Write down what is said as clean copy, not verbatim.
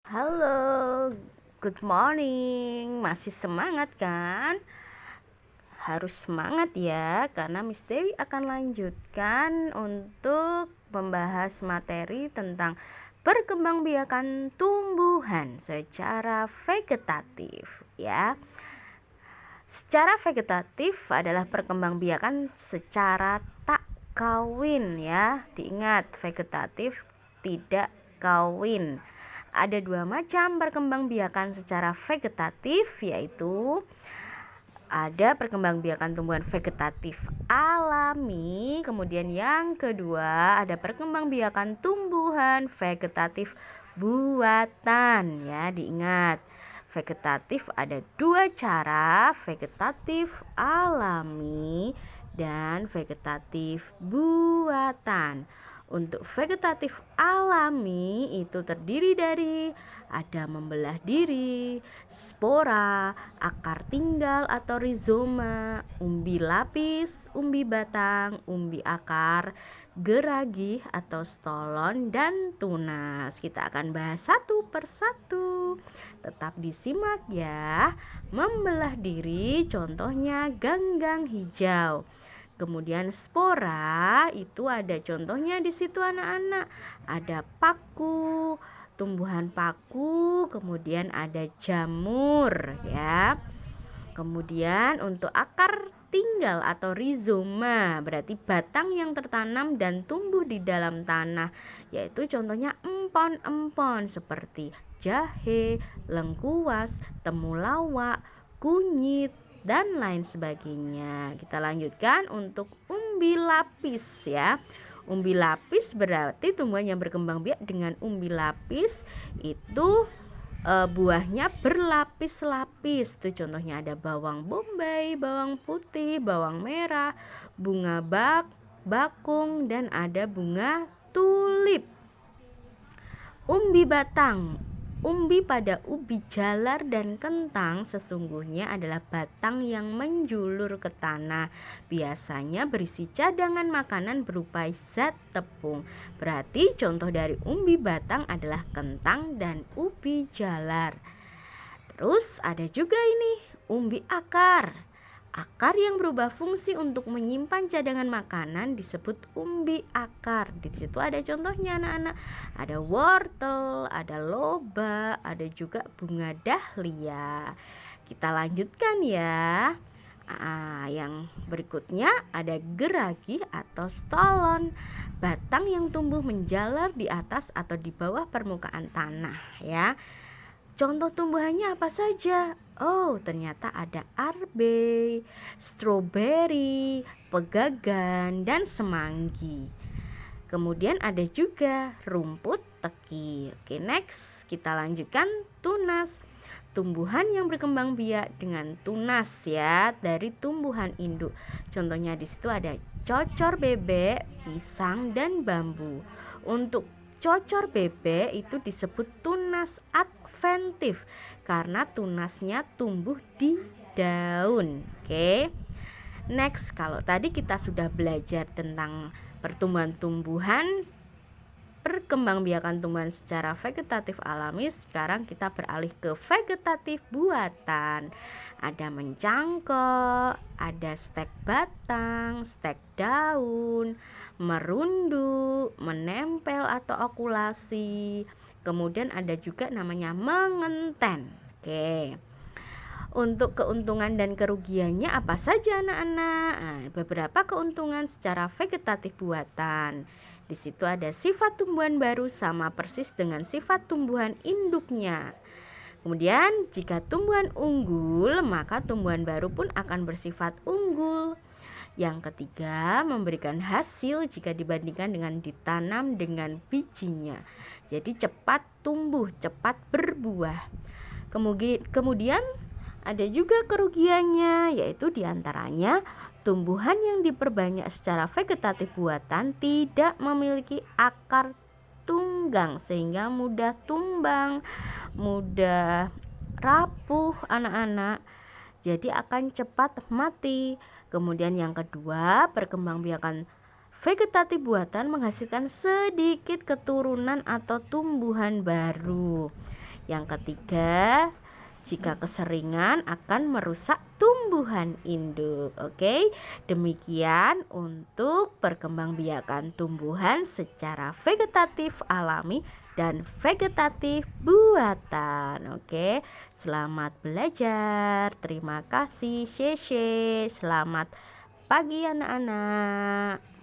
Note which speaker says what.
Speaker 1: Halo, good morning. Masih semangat kan? Harus semangat ya, karena Miss Dewi akan lanjutkan untuk membahas materi tentang perkembangbiakan tumbuhan secara vegetatif ya. Secara vegetatif adalah perkembangbiakan secara tak kawin ya. Diingat, vegetatif tidak kawin. Ada dua macam perkembangbiakan secara vegetatif, yaitu ada perkembangbiakan tumbuhan vegetatif alami, kemudian yang kedua ada perkembangbiakan tumbuhan vegetatif buatan ya. Diingat, vegetatif ada dua cara, vegetatif alami dan vegetatif buatan. Untuk vegetatif alami itu terdiri dari ada membelah diri, spora, akar tinggal atau rizoma, umbi lapis, umbi batang, umbi akar, geragih atau stolon, dan tunas. Kita akan bahas satu persatu. Tetap disimak ya. Membelah diri contohnya ganggang hijau. Kemudian spora itu ada contohnya di situ anak-anak. Ada paku, tumbuhan paku, kemudian ada jamur ya. Kemudian untuk akar tinggal atau rizoma berarti batang yang tertanam dan tumbuh di dalam tanah, yaitu contohnya empon-empon seperti jahe, lengkuas, temulawak, kunyit, dan lain sebagainya. Kita lanjutkan untuk umbi lapis ya. Umbi lapis berarti tumbuhan yang berkembang biak dengan umbi lapis itu buahnya berlapis-lapis. Itu contohnya ada bawang bombay, bawang putih, bawang merah, bunga bakung, dan ada bunga tulip. Umbi batang. Umbi pada ubi jalar dan kentang sesungguhnya adalah batang yang menjulur ke tanah. Biasanya berisi cadangan makanan berupa zat tepung. Berarti contoh dari umbi batang adalah kentang dan ubi jalar. Terus ada juga ini umbi akar. Akar yang berubah fungsi untuk menyimpan cadangan makanan disebut umbi akar. Di situ ada contohnya anak-anak. Ada wortel, ada loba, ada juga bunga dahlia. Kita lanjutkan ya. Yang berikutnya ada geragi atau stolon. Batang yang tumbuh menjalar di atas atau di bawah permukaan tanah ya. Contoh tumbuhannya apa saja? Oh, ternyata ada arbe, stroberi, pegagan, dan semanggi. Kemudian ada juga rumput teki. Oke, next kita lanjutkan tunas. Tumbuhan yang berkembang biak dengan tunas ya dari tumbuhan induk. Contohnya di situ ada cocor bebek, pisang, dan bambu. Untuk cocor bebek itu disebut tunas adventif karena tunasnya tumbuh di daun. Oke. Next, kalau tadi kita sudah belajar tentang pertumbuhan-tumbuhan, perkembangbiakan tumbuhan secara vegetatif alami, sekarang kita beralih ke vegetatif buatan. Ada mencangkok, ada stek batang, stek daun, merunduk, menempel atau okulasi. Kemudian ada juga namanya mengenten. Oke. Untuk keuntungan dan kerugiannya apa saja anak-anak? Beberapa keuntungan secara vegetatif buatan. Di situ ada sifat tumbuhan baru sama persis dengan sifat tumbuhan induknya. Kemudian jika tumbuhan unggul, maka tumbuhan baru pun akan bersifat unggul. Yang ketiga, memberikan hasil jika dibandingkan dengan ditanam dengan bijinya. Jadi cepat tumbuh, cepat berbuah. Kemudian ada juga kerugiannya, yaitu diantaranya tumbuhan yang diperbanyak secara vegetatif buatan tidak memiliki akar tunggang sehingga mudah tumbang, mudah rapuh anak-anak. Jadi akan cepat mati. Kemudian yang kedua, perkembangbiakan vegetatif buatan menghasilkan sedikit keturunan atau tumbuhan baru. Yang ketiga, jika keseringan akan merusak tumbuhan induk. Oke, demikian untuk perkembangbiakan tumbuhan secara vegetatif alami dan vegetatif buatan. Oke, selamat belajar. Terima kasih. Selamat pagi anak-anak.